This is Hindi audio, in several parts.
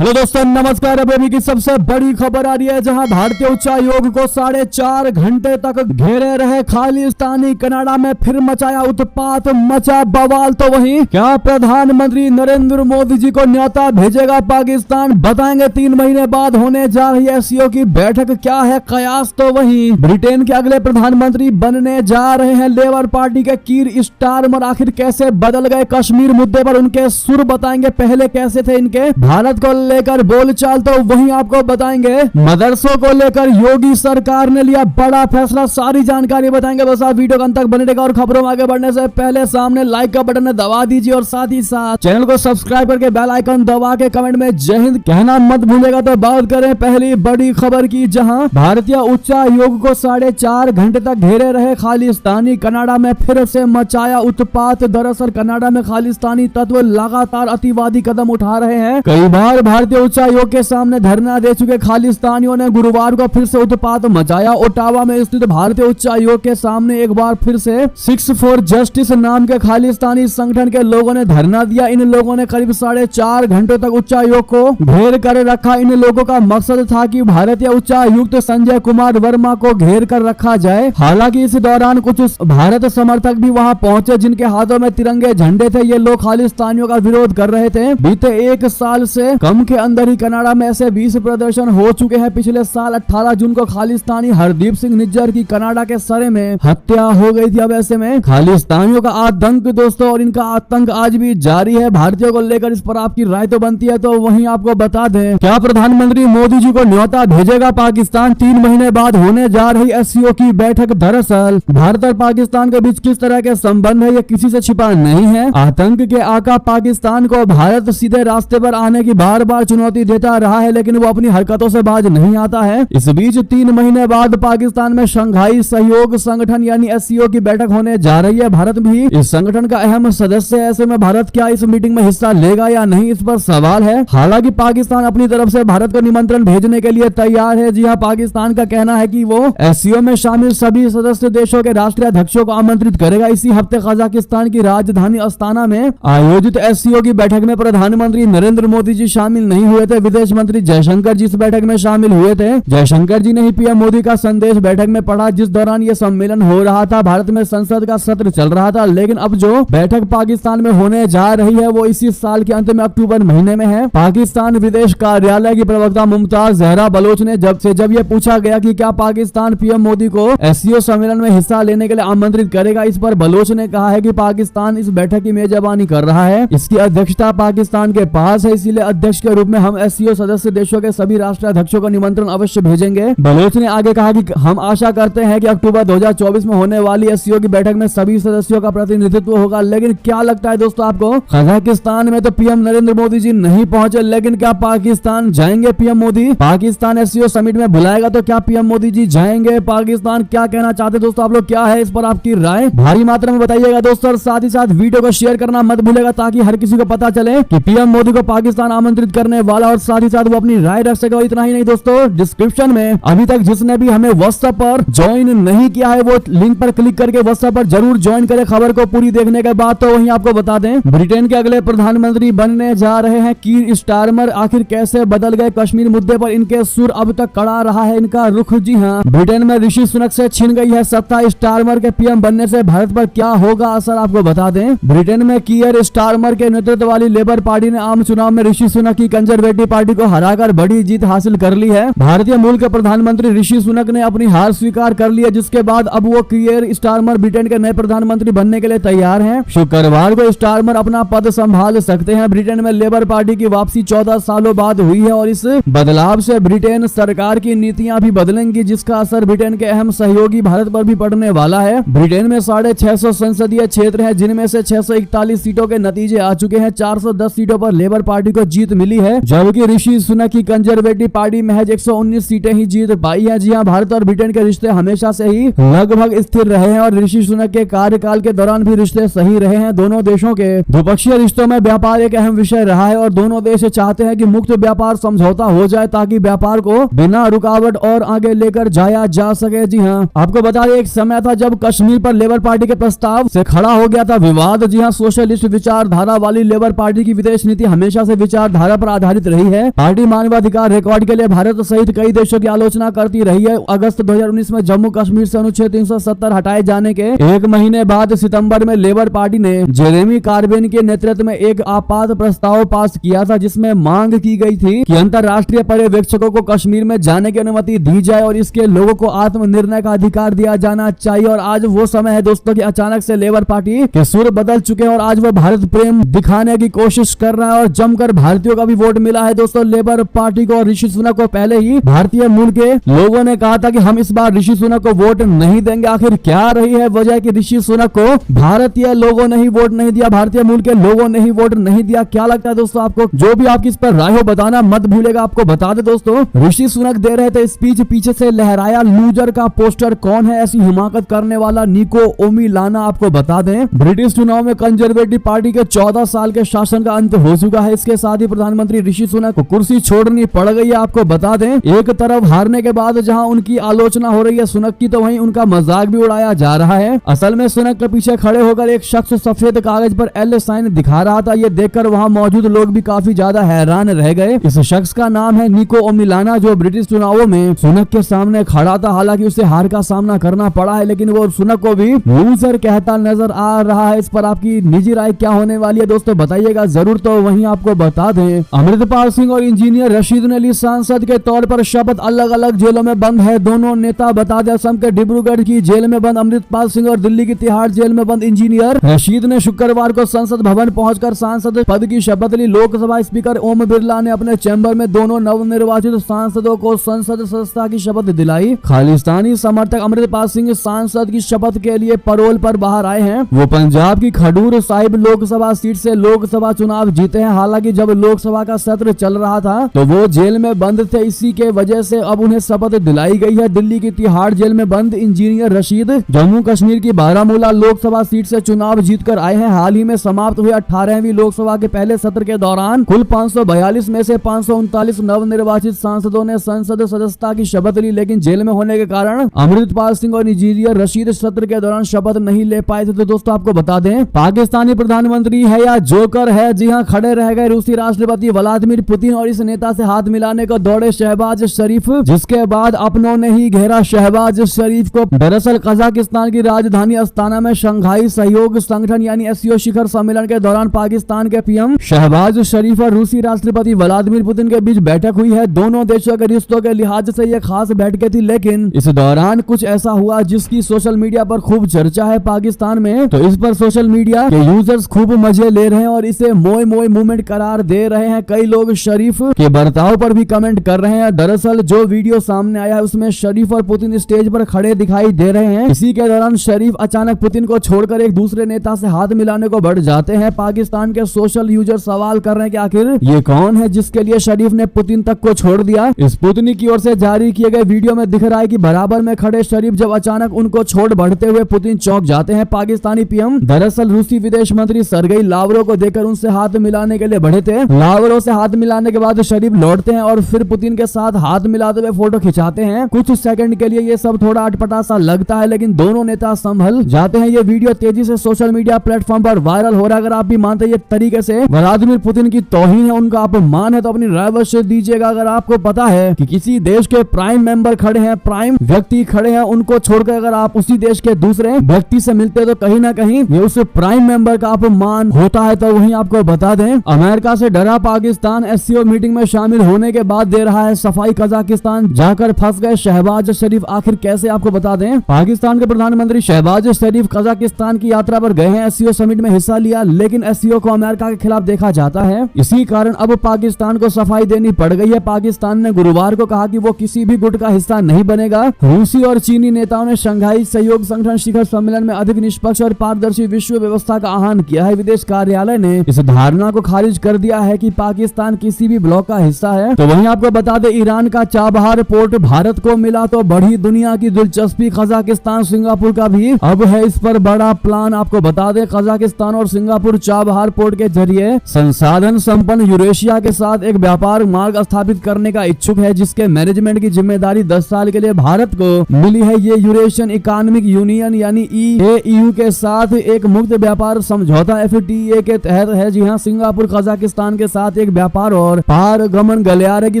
हेलो दोस्तों, नमस्कार। अभी की सबसे बड़ी खबर आ रही है, जहां भारतीय उच्चायोग को 4.5 घंटे तक घेरे रहे खालिस्तानी कनाडा में फिर मचाया उत्पात, मचा बवाल। तो वहीं क्या प्रधानमंत्री नरेंद्र मोदी जी को न्योता भेजेगा पाकिस्तान? बताएंगे 3 महीने बाद होने जा रही एससीओ की बैठक क्या है कयास। तो वहीं ब्रिटेन के अगले प्रधानमंत्री बनने जा रहे हैं लेबर पार्टी के कीर स्टारमर। आखिर कैसे बदल गए कश्मीर मुद्दे पर उनके सुर? बताएंगे पहले कैसे थे इनके भारत को लेकर बोलचाल। तो वहीं आपको बताएंगे मदरसों को लेकर योगी सरकार ने लिया बड़ा फैसला। सारी जानकारी बताएंगे, बस आप वीडियो के अंत तक बने रहेगा। और खबरों में आगे बढ़ने से पहले सामने लाइक का बटन दबा दीजिए और साथ ही साथ चैनल को सब्सक्राइब करके बेल आइकन दबा के कमेंट में जय हिंद कहना मत भूलेगा। तो बात करें पहली बड़ी खबर की, जहां भारतीय उच्चायोग को 4.5 घंटे तक घेरे रहे खालिस्तानी कनाडा में फिर से मचाया उत्पात। दरअसल कनाडा में खालिस्तानी तत्व लगातार अतिवादी कदम उठा रहे हैं। कई बार भारतीय उच्चायोग के सामने धरना दे चुके खालिस्तानियों ने गुरुवार को फिर से उत्पात मचाया। ओटावा में स्थित भारतीय उच्चायोग के सामने एक बार फिर से 6 फॉर जस्टिस नाम के खालिस्तानी संगठन के लोगों ने धरना दिया। इन लोगों ने करीब 4.5 घंटों तक उच्चायोग को घेर कर रखा। इन लोगों का मकसद था कि भारतीय उच्चायुक्त संजय कुमार वर्मा को घेर कर रखा जाए। हालांकि इस दौरान कुछ भारत समर्थक भी वहां पहुंचे, जिनके हाथों में तिरंगे झंडे थे। ये लोग खालिस्तानियों का विरोध कर रहे थे। बीते 1 साल से कम के अंदर ही कनाडा में ऐसे 20 प्रदर्शन हो चुके हैं। पिछले साल 18 जून को खालिस्तानी हरदीप सिंह निज्जर की कनाडा के सरे में हत्या हो गई थी। अब ऐसे में खालिस्तानियों का आतंक दोस्तों, और इनका आतंक आज भी जारी है। भारतीयों को लेकर इस पर आपकी राय तो बनती है। तो वहीं आपको बता दें, क्या प्रधानमंत्री मोदी जी को न्योता भेजेगा पाकिस्तान? 3 महीने बाद होने जा रही एससीओ की बैठक। दरअसल भारत और पाकिस्तान के बीच किस तरह के संबंध है, ये किसी से छिपा नहीं है। आतंक के आका पाकिस्तान को भारत सीधे रास्ते पर आने की बार बार चुनौती देता रहा है, लेकिन वो अपनी हरकतों से बाज नहीं आता है। इस बीच 3 महीने बाद पाकिस्तान में शंघाई सहयोग संगठन यानी एससीओ की बैठक होने जा रही है। भारत भी इस संगठन का अहम सदस्य है। ऐसे में भारत क्या इस मीटिंग में हिस्सा लेगा या नहीं, इस पर सवाल है। हालांकि पाकिस्तान अपनी तरफ से भारत को निमंत्रण भेजने के लिए तैयार है। जी हाँ, पाकिस्तान का कहना है कि वो एससीओ में शामिल सभी सदस्य देशों के राष्ट्रीय अध्यक्षों को आमंत्रित करेगा। इसी हफ्ते कजाकिस्तान की राजधानी अस्ताना में आयोजित एससीओ की बैठक में प्रधानमंत्री नरेंद्र मोदी जी शामिल नहीं हुए थे। विदेश मंत्री जयशंकर जी इस बैठक में शामिल हुए थे। जयशंकर जी ने ही पीएम मोदी का संदेश बैठक में पढ़ा, जिस दौरान ये सम्मेलन हो रहा था। भारत में संसद का सत्र चल रहा था, लेकिन अब जो बैठक पाकिस्तान में होने जा रही है वो इसी साल के अंत में अक्टूबर महीने में है। पाकिस्तान विदेश कार्यालय की प्रवक्ता मुमताज जहरा बलोच ने जब ये पूछा गया कि क्या पाकिस्तान पीएम मोदी को एससीओ सम्मेलन में हिस्सा लेने के लिए आमंत्रित करेगा, इस पर बलोच ने कहा है कि पाकिस्तान इस बैठक की मेजबानी कर रहा है। इसकी अध्यक्षता पाकिस्तान के पास है, इसीलिए अध्यक्ष के रूप में हम एससीओ सदस्य देशों के सभी राष्ट्रीय अध्यक्षों को निमंत्रण अवश्य भेजेंगे। बलोच ने आगे कहा कि हम आशा करते हैं कि अक्टूबर 2024 में होने वाली एससीओ की बैठक में सभी सदस्यों का प्रतिनिधित्व होगा। लेकिन क्या लगता है दोस्तों आपको, कजाकिस्तान में तो पीएम नरेंद्र मोदी जी नहीं पहुंचे, लेकिन क्या पाकिस्तान जाएंगे PM Modi? Pakistan SCO summit में बुलाएगा तो क्या पीएम मोदी जी जाएंगे? पाकिस्तान क्या कहना चाहते दोस्तों आप लोग, क्या है इस पर आपकी राय भारी मात्रा में बताइएगा दोस्तों। और साथ ही साथ वीडियो को शेयर करना मत भूलेगा, ताकि हर किसी को पता चले कि पीएम मोदी को पाकिस्तान आमंत्रित करने वाला, और साथ ही साथ वो अपनी राय रख सके। और इतना ही नहीं दोस्तों, डिस्क्रिप्शन में अभी तक जिसने भी हमें व्हाट्सएप पर ज्वाइन नहीं किया है, वो लिंक पर क्लिक करके व्हाट्सएप पर जरूर ज्वाइन करे खबर को पूरी देखने के बाद। तो वहीं आपको बता दें, ब्रिटेन के अगले प्रधानमंत्री बनने जा रहे हैं कीर स्टारमर। आखिर कैसे बदल गए कश्मीर मुद्दे पर इनके सुर? अब तक कड़ा रहा है इनका रुख। जी हाँ, ब्रिटेन में ऋषि सुनक से छिन गई है सत्ता। स्टारमर के पीएम बनने से भारत पर क्या होगा असर, आपको बता दें। ब्रिटेन में कीर स्टारमर के नेतृत्व वाली लेबर पार्टी ने आम चुनाव में ऋषि सुनक की कंजरवेटिव पार्टी को हराकर बड़ी जीत हासिल कर ली है। भारतीय मूल के प्रधानमंत्री ऋषि सुनक ने अपनी हार स्वीकार कर ली है, जिसके बाद अब वो कीर स्टारमर ब्रिटेन के नए प्रधानमंत्री बनने के लिए तैयार हैं। शुक्रवार को स्टारमर अपना पद संभाल सकते हैं। ब्रिटेन में लेबर पार्टी की वापसी 14 सालों बाद हुई है, और इस बदलाव से ब्रिटेन सरकार की नीतियां भी बदलेंगी, जिसका असर ब्रिटेन के अहम सहयोगी भारत पर भी पड़ने वाला है। ब्रिटेन में 650 संसदीय क्षेत्र हैं, जिनमें से 641 सीटों के नतीजे आ चुके हैं। 410 सीटों पर लेबर पार्टी को जीत मिली है, जबकि ऋषि सुनक की कंजरवेटिव पार्टी महज 119 सीटें ही जीत पाई है। जी हाँ, भारत और ब्रिटेन के रिश्ते हमेशा से ही लगभग स्थिर रहे हैं, और ऋषि सुनक के कार्यकाल के दौरान भी रिश्ते सही रहे हैं। दोनों देशों के द्विपक्षीय रिश्तों में व्यापार एक अहम विषय रहा है, और दोनों देश चाहते हैं कि मुक्त व्यापार समझौता हो जाए, ताकि व्यापार को बिना रुकावट और आगे लेकर जाया जा सके। जी हाँ, आपको बता दें, एक समय था जब कश्मीर पर लेबर पार्टी के प्रस्ताव से खड़ा हो गया था विवाद। जी हाँ, सोशलिस्ट विचारधारा वाली लेबर पार्टी की विदेश नीति हमेशा से विचारधारा पर आधारित रही है। पार्टी मानवाधिकार रिकॉर्ड के लिए भारत सहित कई देशों की आलोचना करती रही है। अगस्त 2019 में जम्मू कश्मीर से अनुच्छेद 370 हटाए जाने के एक महीने बाद सितंबर में लेबर पार्टी ने जेरेमी कार्बिन के नेतृत्व में एक आपात प्रस्ताव पास किया था, जिसमें मांग की गई थी कि अंतर्राष्ट्रीय पर्यवेक्षकों को कश्मीर में जाने की अनुमति दी जाए और इसके लोगों को आत्मनिर्णय का अधिकार दिया जाना चाहिए। और आज वो समय है दोस्तों कि अचानक से लेबर पार्टी के सुर बदल चुके हैं और आज वो भारत प्रेम दिखाने की कोशिश कर रहा है और जमकर भारतीयों का भी वोट मिला है दोस्तों लेबर पार्टी को। ऋषि सुनक को पहले ही भारतीय मूल के लोगों ने कहा था कि हम इस बार ऋषि सुनक को वोट नहीं देंगे। आखिर क्या रही है वजह कि ऋषि सुनक को भारतीय लोगों ने ही वोट नहीं दिया, भारतीय मूल के लोगों ने ही वोट नहीं दिया? क्या लगता है दोस्तों आपको? जो भी आपकी इस पर राय हो बताना मत भूलेगा। आपको बता दे दोस्तों, ऋषि सुनक दे रहे थे स्पीच, पीछे से लहराया लूजर का पोस्टर। कौन है ऐसी हिमाकत करने वाला? निको ओमिलाना। आपको बता दें ब्रिटिश चुनाव में कंजर्वेटिव पार्टी के 14 साल के शासन का अंत हो चुका है। इसके साथ ही प्रधानमंत्री ऋषि सुनक को कुर्सी छोड़नी पड़ गई है। आपको बता दें एक तरफ हारने के बाद जहां उनकी आलोचना हो रही है सुनक की, तो वहीं उनका मजाक भी उड़ाया जा रहा है। असल में सुनक के पीछे खड़े होकर एक शख्स सफेद कागज पर एल साइन दिखा रहा था। ये देखकर वहां मौजूद लोग भी काफी ज्यादा हैरान रह गए। इस शख्स का नाम है निको ओमिलाना, जो ब्रिटिश चुनावों में सुनक के सामने खड़ा था। हालांकि उसे हार का सामना करना पड़ा है, लेकिन वो सुनक को भी लूजर कहता नजर आ रहा है। इस पर आपकी निजी राय क्या होने वाली है दोस्तों, बताइएगा जरूर। तो वहीं आपको बता दें अमृतपाल सिंह और इंजीनियर रशीद अली सांसद के तौर पर शपथ, अलग अलग जेलों में बंद है दोनों नेता। बता दें असम के डिब्रूगढ़ की जेल में बंद अमृतपाल सिंह और दिल्ली की तिहाड़ जेल में बंद इंजीनियर रशीद ने शुक्रवार को संसद भवन पहुंचकर सांसद पद की शपथ ली। लोकसभा स्पीकर ओम बिरला ने अपने चैम्बर में दोनों नवनिर्वाचित सांसदों को संसद सदस्यता की शपथ दिलाई। खालिस्तानी समर्थक अमृतपाल सिंह सांसद की शपथ के लिए पैरोल पर बाहर आए हैं। वो पंजाब की खडूर साहिब लोकसभा सीट से लोकसभा चुनाव जीते हैं। हालांकि जब लोकसभा का सत्र चल रहा था तो वो जेल में बंद थे, इसी के वजह से अब उन्हें शपथ दिलाई गई है। दिल्ली की तिहाड़ जेल में बंद इंजीनियर रशीद जम्मू कश्मीर की बारामूला लोकसभा सीट से चुनाव जीतकर आए हैं। हाल ही में समाप्त हुए 18वीं लोकसभा के पहले सत्र के दौरान कुल 542 में से 539 नवनिर्वाचित सांसदों ने संसद सदस्यता की शपथ ली, लेकिन जेल में होने के कारण अमृतपाल सिंह और इंजीनियर रशीद सत्र के दौरान शपथ नहीं ले पाए थे। तो दोस्तों आपको बता दें पाकिस्तानी प्रधानमंत्री है या जोकर है, जी हां, खड़े रह गए रूसी राष्ट्रपति व्लादिमीर पुतिन और इस नेता से हाथ मिलाने को दौड़े शहबाज शरीफ, जिसके बाद अपनों ने ही घेरा शहबाज शरीफ को। दरअसल कजाकिस्तान की राजधानी अस्ताना में शंघाई सहयोग संगठन यानी एससीओ शिखर सम्मेलन के दौरान पाकिस्तान के पीएम शहबाज शरीफ और रूसी राष्ट्रपति व्लादिमीर पुतिन के बीच बैठक हुई है। दोनों देशों के रिश्तों के लिहाज से यह खास बैठक थी, लेकिन इस दौरान कुछ ऐसा हुआ जिसकी सोशल मीडिया पर खूब चर्चा है पाकिस्तान में। तो इस पर सोशल मीडिया के यूजर्स खूब मजे ले रहे हैं और इसे मोए मोए मूवमेंट करार दे रहे हैं। कई लोग शरीफ के बर्ताव पर भी कमेंट कर रहे हैं। दरअसल जो वीडियो सामने आया है उसमें शरीफ और पुतिन स्टेज पर खड़े दिखाई दे रहे हैं। इसी के दौरान शरीफ अचानक पुतिन को छोड़कर एक दूसरे नेता से हाथ मिलाने को बढ़ जाते हैं। पाकिस्तान के सोशल यूजर सवाल कर रहे हैं कि आखिर ये कौन है जिसके लिए शरीफ ने पुतिन तक को छोड़ दिया। इस पुतिन की ओर से जारी किए गए वीडियो में दिख रहा है कि बराबर में खड़े शरीफ जब अचानक उनको छोड़ बढ़ते हुए पुतिन चौंक जाते हैं। पाकिस्तानी पीएम दरअसल रूसी विदेश मंत्री सरगेई लावरोव को देखकर उनसे हाथ मिलाने के लिए बढ़े थे। लावरोव से हाथ मिलाने के बाद शरीफ लौटते हैं और फिर पुतिन के साथ हाथ मिलाते हुए फोटो खिंचाते हैं। कुछ सेकंड के लिए ये सब थोड़ा अटपटा सा लगता है, लेकिन दोनों नेता संभल जाते हैं। ये वीडियो तेजी से सोशल मीडिया प्लेटफॉर्म पर वायरल हो रहा है। अगर आप भी मानते हैं ये तरीके से व्लादिमीर पुतिन की तौहीन है, उनका अपमान है, तो अपनी राय अवश्य दीजिएगा। अगर आपको पता है कि किसी देश के प्राइम मेंबर खड़े हैं, प्राइम व्यक्ति खड़े हैं, उनको छोड़कर अगर आप उसी देश के दूसरे व्यक्ति से मिलते हैं तो कहीं ना कहीं ये उस प्राइम मेंबर का अपमान होता है। तो वहीं आपको बता दें अमेरिका से डरा पाकिस्तान एससीओ मीटिंग में शामिल होने के बाद दे रहा है सफाई। कजाकिस्तान जाकर फंस गए शहबाज शरीफ, आखिर कैसे? आपको बता दें पाकिस्तान के प्रधानमंत्री शहबाज शरीफ कजाकिस्तान की यात्रा पर गए हैं। एससीओ समिट में हिस्सा लिया, लेकिन एससीओ को अमेरिका के खिलाफ देखा जाता है। इसी कारण अब पाकिस्तान को सफाई देनी पड़ गई है। पाकिस्तान ने गुरुवार को कहा कि वो किसी भी गुट का हिस्सा नहीं बनेगा। रूसी और चीनी नेताओं ने शंघाई सहयोग संगठन शिखर सम्मेलन में अधिक निष्पक्ष और पारदर्शी विश्व व्यवस्था का आह्वान किया है। विदेश कार्यालय ने इस धारणा को खारिज कर दिया है कि पाकिस्तान किसी भी ब्लॉक का हिस्सा है। तो वहीं आपको बता दें ईरान का चाबहार पोर्ट भारत को मिला तो बढ़ी दुनिया की दिलचस्पी। कजाकिस्तान सिंगापुर का भी अब है इस पर बड़ा प्लान। आपको बता दें कजाकिस्तान और सिंगापुर चाबहार पोर्ट के जरिए संसाधन संपन्न यूरेशिया के साथ एक व्यापार मार्ग स्थापित करने का इच्छुक है, जिसके मैनेजमेंट की जिम्मेदारी 10 साल के लिए भारत को मिली है। ये यूरेशियन इकोनॉमिक यूनियन यानी EAU के साथ एक मुक्त व्यापार समझौता FTA के तहत है। जी हाँ, सिंगापुर कजाकिस्तान के साथ साथ एक व्यापार और पारगमन गलियारे की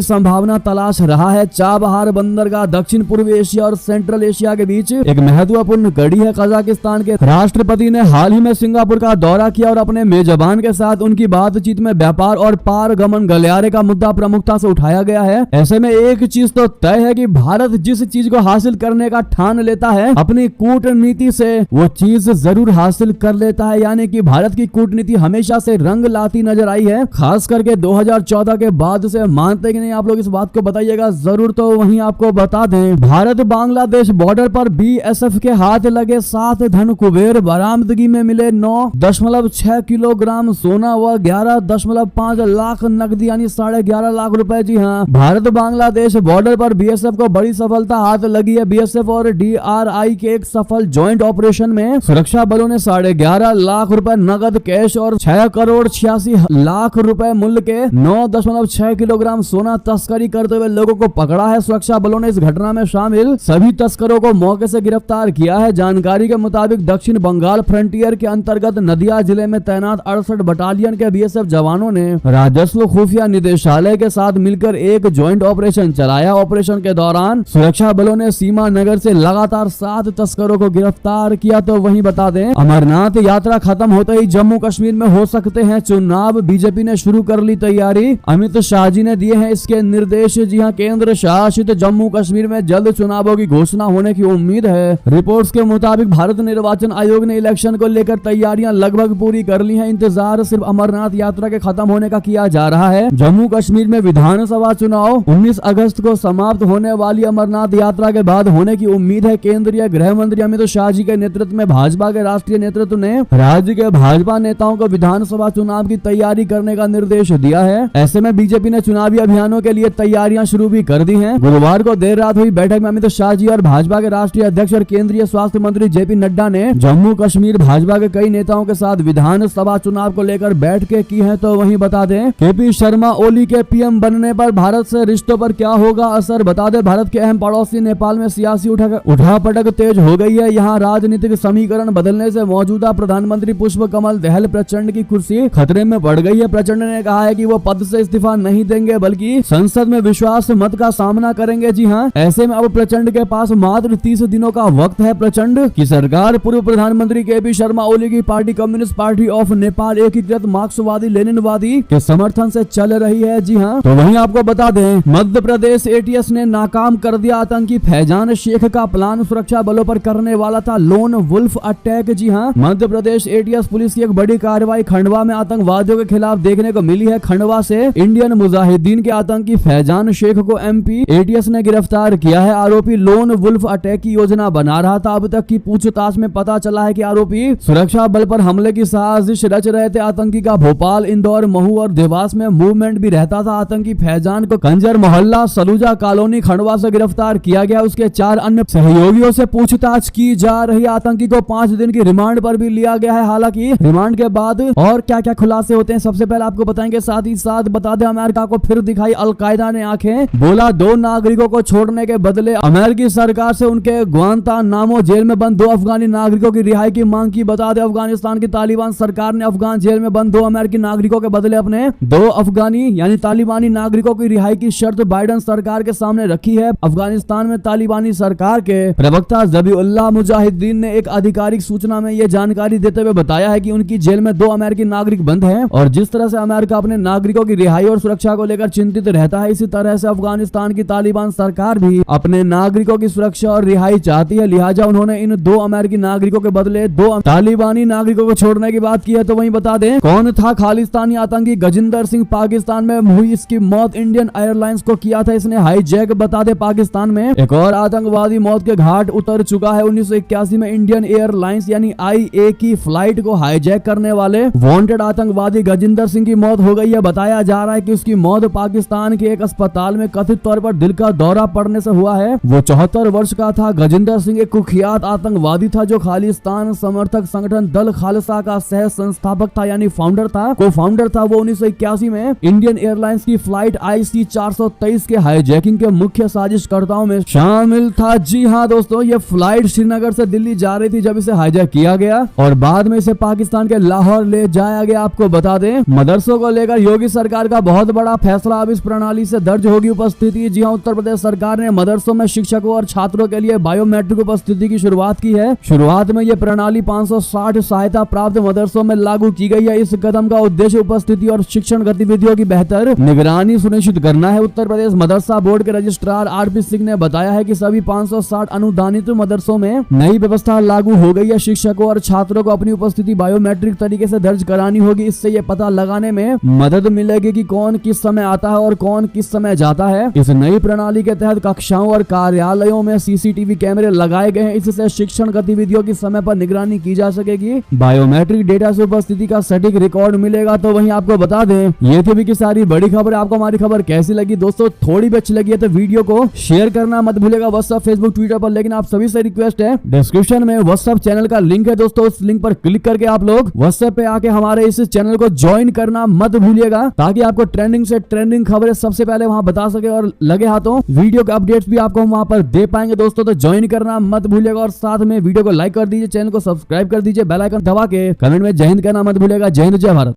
संभावना तलाश रहा है। चाबहार बंदरगाह दक्षिण पूर्व एशिया और सेंट्रल एशिया के बीच एक महत्वपूर्ण कड़ी है। कजाकिस्तान के राष्ट्रपति ने हाल ही में सिंगापुर का दौरा किया और अपने मेजबान के साथ उनकी बातचीत में व्यापार और पारगमन गलियारे का मुद्दा प्रमुखता से उठाया गया है। ऐसे में एक चीज तो तय है कि भारत जिस चीज को हासिल करने का ठान लेता है, अपनी कूटनीति से वो चीज जरूर हासिल कर लेता है। यानी कि भारत की कूटनीति हमेशा से रंग लाती नजर आई है, खास करके 2014 के बाद से। मानते कि नहीं आप लोग इस बात को बताइएगा जरूर। तो वहीं आपको बता दें, भारत बांग्लादेश बॉर्डर पर बीएसएफ के हाथ लगे 7 धन कुबेर। बरामदगी में मिले 9.6 किलोग्राम सोना व 11.5 लाख नकदी यानी 11.5 लाख रुपए। जी हाँ, भारत बांग्लादेश बॉर्डर पर बीएसएफ को बड़ी सफलता हाथ लगी है। बीएसएफ और डीआरआई के एक सफल ज्वाइंट ऑपरेशन में सुरक्षा बलों ने 11.5 लाख रुपए नगद कैश और 6 करोड़ 86 लाख रुपए मूल्य के 9.6 किलोग्राम सोना तस्करी करते हुए लोगों को पकड़ा है। सुरक्षा बलों ने इस घटना में शामिल सभी तस्करों को मौके से गिरफ्तार किया है। जानकारी के मुताबिक दक्षिण बंगाल फ्रंटियर के अंतर्गत नदिया जिले में तैनात 68 बटालियन के बीएसएफ जवानों ने राजस्व खुफिया निदेशालय के साथ मिलकर एक ज्वाइंट ऑपरेशन चलाया। ऑपरेशन के दौरान सुरक्षा बलों ने सीमा नगर से लगातार 7 तस्करों को गिरफ्तार किया। तो वहीं बता दें, अमरनाथ यात्रा खत्म होते ही जम्मू कश्मीर में हो सकते हैं चुनाव। बीजेपी ने शुरू कर ली तैयारी, अमित शाह जी ने दिए हैं इसके निर्देश। जी हां, केंद्र शासित जम्मू कश्मीर में जल्द चुनावों की घोषणा होने की उम्मीद है। रिपोर्ट्स के मुताबिक भारत निर्वाचन आयोग ने इलेक्शन को लेकर तैयारियां लगभग पूरी कर ली हैं। इंतजार सिर्फ अमरनाथ यात्रा के खत्म होने का किया जा रहा है। जम्मू कश्मीर में विधानसभा चुनाव 19 अगस्त को समाप्त होने वाली अमरनाथ यात्रा के बाद होने की उम्मीद है। केंद्रीय गृह मंत्री अमित शाह जी के नेतृत्व में भाजपा के राष्ट्रीय नेतृत्व ने राज्य के भाजपा नेताओं को विधानसभा चुनाव की तैयारी करने का निर्देश दिया है। ऐसे में बीजेपी ने चुनावी अभियानों के लिए तैयारियां शुरू भी कर दी हैं। गुरुवार को देर रात हुई बैठक में अमित शाह जी और भाजपा के राष्ट्रीय अध्यक्ष और केंद्रीय स्वास्थ्य मंत्री जेपी नड्डा ने जम्मू कश्मीर भाजपा के कई नेताओं के साथ विधानसभा चुनाव को लेकर बैठकें की हैं। तो वहीं बता दें, केपी शर्मा ओली के पीएम बनने पर भारत से रिश्तों पर क्या होगा असर। बता दें, भारत के अहम पड़ोसी नेपाल में सियासी उठापटक तेज हो गई है। यहाँ राजनीतिक समीकरण बदलने से मौजूदा प्रधानमंत्री पुष्प कमल दहल प्रचंड की कुर्सी खतरे में पड़ गई है। प्रचंड ने कहा है कि वो पद से इस्तीफा नहीं देंगे बल्कि संसद में विश्वास मत का सामना करेंगे। जी हाँ, ऐसे में अब प्रचंड के पास मात्र 30 दिनों का वक्त है। प्रचंड की सरकार पूर्व प्रधानमंत्री केपी शर्मा ओली की party communist party of Nepal एकीकृत मार्क्सवादी लेनिनवादी के समर्थन से चल रही है। जी हाँ, तो वहीं आपको बता दें, मध्य प्रदेश एटीएस ने नाकाम कर दिया आतंकी फैजान शेख का प्लान। सुरक्षा बलों पर करने वाला था लोन वुल्फ अटैक। जी हाँ, मध्य प्रदेश एटीएस पुलिस की एक बड़ी कार्रवाई खंडवा में आतंकवादियों के खिलाफ देखने को मिली है। खंडवा से इंडियन मुजाहिदीन के आतंकी फैजान शेख को एमपी एटीएस ने गिरफ्तार किया है। आरोपी लोन वुल्फ अटैक की योजना बना रहा था। अब तक की पूछताछ में पता चला है कि आरोपी सुरक्षा बल पर हमले की साजिश रच रहे थे। आतंकी का भोपाल, इंदौर, महू और देवास में मूवमेंट भी रहता था। आतंकी फैजान को कंजर मोहल्ला सलूजा कॉलोनी खंडवा से गिरफ्तार किया गया। उसके 4 अन्य सहयोगियों से पूछताछ की जा रही है। आतंकी को 5 दिन की रिमांड पर भी लिया गया है। हालांकि रिमांड के बाद और क्या क्या खुलासे होते हैं सबसे पहले आपको बताएंगे। साथ ही साथ बता दें, अमेरिका को फिर दिखाई अलकायदा ने आंखें। बोला 2 नागरिकों को छोड़ने के बदले अमेरिकी सरकार से उनके ग्वांतानामो जेल में बंद 2 अफगानी नागरिकों की रिहाई की मांग की। बता दें, अफगानिस्तान की तालिबान सरकार ने अफगान जेल में बंद 2 अमेरिकी नागरिकों के बदले अपने 2 अफगानी यानी तालिबानी नागरिकों की रिहाई की शर्त बाइडेन सरकार के सामने रखी है। अफगानिस्तान में तालिबानी सरकार के प्रवक्ता ज़बीउल्लाह मुजाहिदीन ने एक आधिकारिक सूचना में यह जानकारी देते हुए बताया है कि उनकी जेल में 2 अमेरिकी नागरिक बंद हैं और जिस तरह से अमेरिका अपने नागरिकों की रिहाई और सुरक्षा को लेकर चिंतित रहता है, इसी तरह से अफगानिस्तान की तालिबान सरकार भी अपने नागरिकों की सुरक्षा और रिहाई चाहती है। लिहाजा उन्होंने इन 2 अमेरिकी नागरिकों के बदले 2 तालिबानी नागरिकों को छोड़ने की बात की है। तो वहीं बता दें, कौन था खालिस्तानी आतंकी गजिंदर सिंह। पाकिस्तान में हुई इसकी मौत इंडियन एयरलाइंस को किया था इसने हाईजैक। बता दें, पाकिस्तान में एक और आतंकवादी मौत के घाट उतर चुका है। 1981 में इंडियन एयरलाइंस यानी IA की फ्लाइट को हाईजैक करने वाले वांटेड आतंकवादी गजिंदर सिंह की मौत हो गई है। बताया जा रहा है कि उसकी मौत पाकिस्तान के एक अस्पताल में कथित तौर पर दिल का दौरा पड़ने से हुआ है। वो 74 वर्ष का था। गजिंदर सिंह एक कुख्यात आतंकवादी था जो खालिस्तान समर्थक संगठन दल खालसा का सह संस्थापक था यानी फाउंडर था, को फाउंडर था। वो 1981 में इंडियन एयरलाइंस की फ्लाइट IC 423 के हाईजैकिंग के मुख्य साजिशकर्ताओं में शामिल था। जी हाँ दोस्तों, ये फ्लाइट श्रीनगर से दिल्ली जा रही थी जब इसे हाईजैक किया गया और बाद में इसे पाकिस्तान के लाहौर ले जाया गया। आपको बता दें, मदरसों को लेकर योगी सरकार का बहुत बड़ा फैसला। अब इस प्रणाली से दर्ज होगी उपस्थिति। जी हां, उत्तर प्रदेश सरकार ने मदरसों में शिक्षकों और छात्रों के लिए बायोमेट्रिक उपस्थिति की शुरुआत की है। शुरुआत में यह प्रणाली 560 सहायता प्राप्त मदरसों में लागू की गई है। इस कदम का उद्देश्य उपस्थिति और शिक्षण गतिविधियों की बेहतर निगरानी सुनिश्चित करना है। उत्तर प्रदेश मदरसा बोर्ड के रजिस्ट्रार आरपी सिंह ने बताया है कि सभी 560 अनुदानित मदरसों में नई व्यवस्था लागू हो गई है। शिक्षकों और छात्रों को अपनी उपस्थिति बायोमेट्रिक तरीके से दर्ज करानी होगी। इससे ये पता लगाने में मदद मिलेगी कि कौन किस समय आता है और कौन किस समय जाता है। इस नई प्रणाली के तहत कक्षाओं और कार्यालयों में सीसीटीवी कैमरे लगाए गए हैं। इससे शिक्षण गतिविधियों की समय पर निगरानी की जा सकेगी। बायोमेट्रिक डेटा से उपस्थिति का सटीक रिकॉर्ड मिलेगा। तो वहीं आपको बता दें, ये थी की सारी बड़ी खबर। आपको हमारी खबर कैसी लगी दोस्तों? थोड़ी भी अच्छी लगी है तो वीडियो को शेयर करना मत भूलेगा व्हाट्सएप, फेसबुक, ट्विटर पर। लेकिन आप सभी से रिक्वेस्ट है, डिस्क्रिप्शन में व्हाट्सएप चैनल का लिंक है दोस्तों। उस लिंक पर क्लिक करके आप लोग व्हाट्सएप पे आके हमारे इस चैनल को ज्वाइन करना मत भूलिएगा, ताकि आपको ट्रेंडिंग से ट्रेंडिंग खबरें सबसे पहले वहां बता सके और लगे हाथों वीडियो के अपडेट्स भी आपको वहां पर दे पाएंगे दोस्तों। तो ज्वाइन करना मत भूलिएगा और साथ में वीडियो को लाइक कर दीजिए, चैनल को सब्सक्राइब कर दीजिए, बेल आइकन दबा के कमेंट में जय हिंद कहना मत भूलिएगा। जय हिंद, जय भारत।